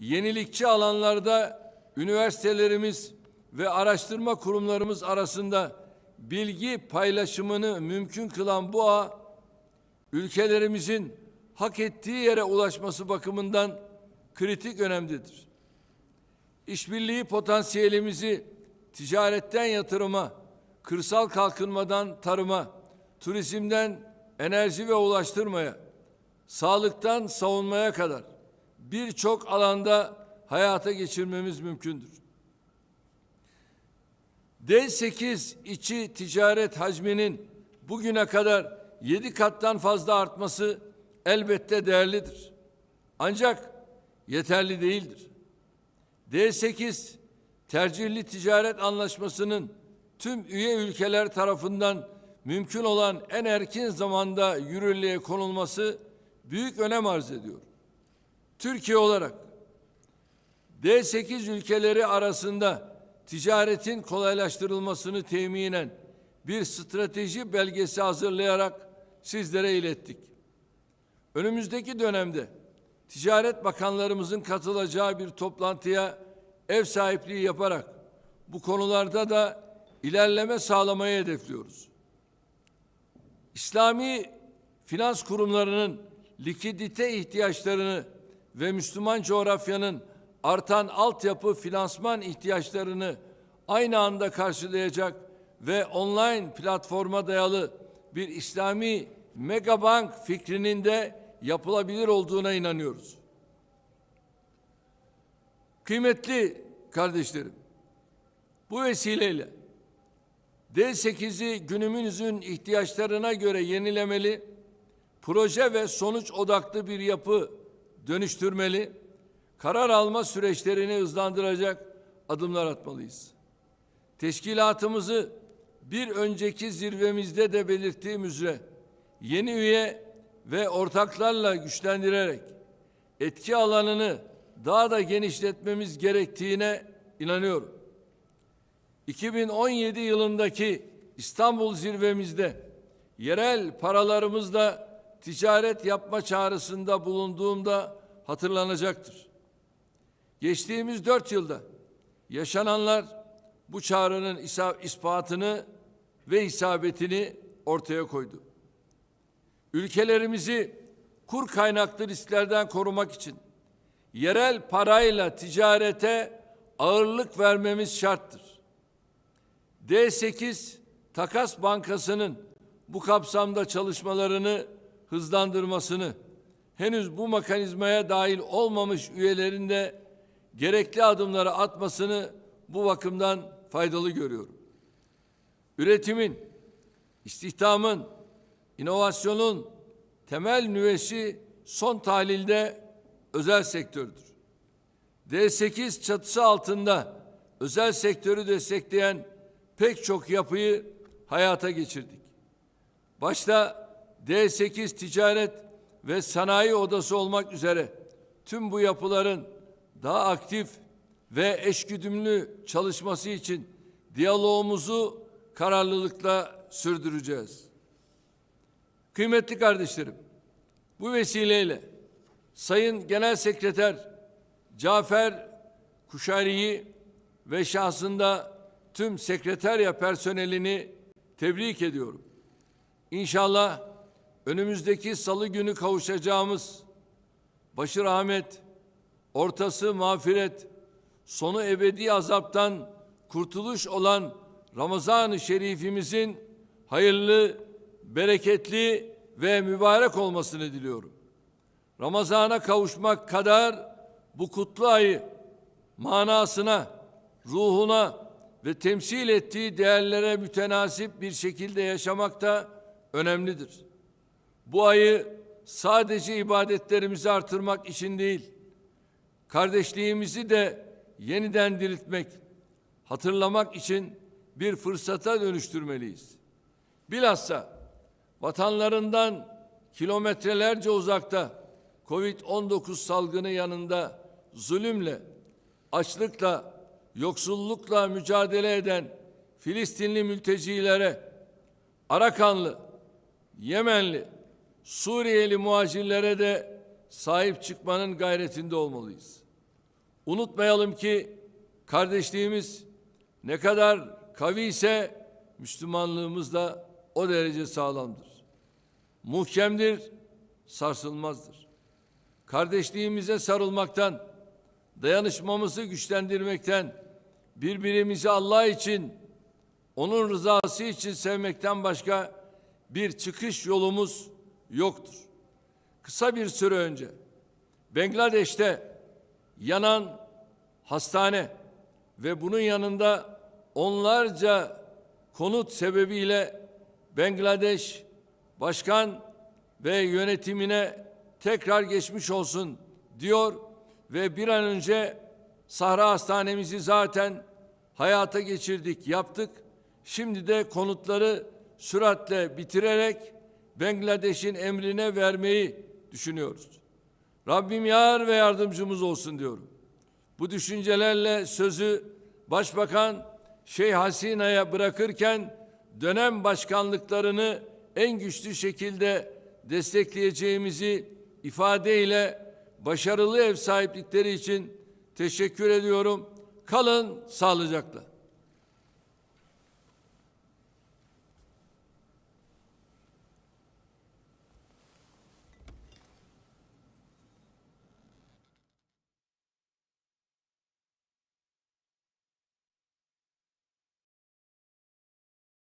yenilikçi alanlarda üniversitelerimiz ve araştırma kurumlarımız arasında bilgi paylaşımını mümkün kılan bu ağ, ülkelerimizin hak ettiği yere ulaşması bakımından kritik önemdedir. İşbirliği potansiyelimizi ticaretten yatırıma, kırsal kalkınmadan tarıma, turizmden enerji ve ulaştırmaya, sağlıktan savunmaya kadar birçok alanda hayata geçirmemiz mümkündür. D8 içi ticaret hacminin bugüne kadar 7 kattan fazla artması elbette değerlidir. Ancak yeterli değildir. D8 tercihli ticaret anlaşmasının tüm üye ülkeler tarafından mümkün olan en erken zamanda yürürlüğe konulması büyük önem arz ediyor. Türkiye olarak D8 ülkeleri arasında ticaretin kolaylaştırılmasını teminen bir strateji belgesi hazırlayarak sizlere ilettik. Önümüzdeki dönemde Ticaret Bakanlarımızın katılacağı bir toplantıya ev sahipliği yaparak bu konularda da ilerleme sağlamayı hedefliyoruz. İslami finans kurumlarının likidite ihtiyaçlarını ve Müslüman coğrafyanın artan altyapı finansman ihtiyaçlarını aynı anda karşılayacak ve online platforma dayalı bir İslami megabank fikrinin de yapılabilir olduğuna inanıyoruz. Kıymetli kardeşlerim, bu vesileyle D8'i günümüzün ihtiyaçlarına göre yenilemeli, proje ve sonuç odaklı bir yapı dönüştürmeli, karar alma süreçlerini hızlandıracak adımlar atmalıyız. Teşkilatımızı bir önceki zirvemizde de belirttiğim üzere yeni üye ve ortaklarla güçlendirerek etki alanını daha da genişletmemiz gerektiğine inanıyorum. 2017 yılındaki İstanbul zirvemizde yerel paralarımızla ticaret yapma çağrısında bulunduğumda hatırlanacaktır. Geçtiğimiz 4 yılda yaşananlar bu çağrının ispatını ve isabetini ortaya koydu. Ülkelerimizi kur kaynaklı risklerden korumak için yerel parayla ticarete ağırlık vermemiz şarttır. D8 Takas Bankası'nın bu kapsamda çalışmalarını hızlandırmasını, henüz bu mekanizmaya dahil olmamış üyelerin de gerekli adımları atmasını bu bakımdan faydalı görüyorum. Üretimin, istihdamın, inovasyonun temel nüvesi son tahlilde özel sektördür. D8 çatısı altında özel sektörü destekleyen pek çok yapıyı hayata geçirdik. Başta D8 Ticaret ve Sanayi Odası olmak üzere tüm bu yapıların daha aktif ve eşgüdümlü çalışması için diyalogumuzu kararlılıkla sürdüreceğiz. Kıymetli kardeşlerim, bu vesileyle Sayın Genel Sekreter Cafer Kuşari'yi ve şahsında tüm sekreterya personelini tebrik ediyorum. İnşallah önümüzdeki salı günü kavuşacağımız başı rahmet, ortası mağfiret, sonu ebedi azaptan kurtuluş olan Ramazan-ı Şerifimizin hayırlı, bereketli ve mübarek olmasını diliyorum. Ramazana kavuşmak kadar bu kutlu ayı manasına, ruhuna ve temsil ettiği değerlere mütenasip bir şekilde yaşamak da önemlidir. Bu ayı sadece ibadetlerimizi artırmak için değil, kardeşliğimizi de yeniden diriltmek, hatırlamak için bir fırsata dönüştürmeliyiz. Bilhassa vatanlarından kilometrelerce uzakta Covid-19 salgını yanında zulümle, açlıkla, yoksullukla mücadele eden Filistinli mültecilere, Arakanlı, Yemenli, Suriyeli muhacirlere de sahip çıkmanın gayretinde olmalıyız. Unutmayalım ki kardeşliğimiz ne kadar kavi ise Müslümanlığımız da o derece sağlamdır. Muhkemdir, sarsılmazdır. Kardeşliğimize sarılmaktan, dayanışmamızı güçlendirmekten, birbirimizi Allah için, onun rızası için sevmekten başka bir çıkış yolumuz yoktur. Kısa bir süre önce Bangladeş'te yanan hastane ve bunun yanında onlarca konut sebebiyle Bangladeş başkan ve yönetimine tekrar geçmiş olsun diyor ve bir an önce Sahra Hastanemizi zaten hayata geçirdik, yaptık. Şimdi de konutları süratle bitirerek Bangladeş'in emrine vermeyi düşünüyoruz. Rabbim yar ve yardımcımız olsun diyorum. Bu düşüncelerle sözü Başbakan Şeyh Hasina'ya bırakırken dönem başkanlıklarını en güçlü şekilde destekleyeceğimizi ifadeyle başarılı ev sahiplikleri için teşekkür ediyorum. Kalın sağlıcakla.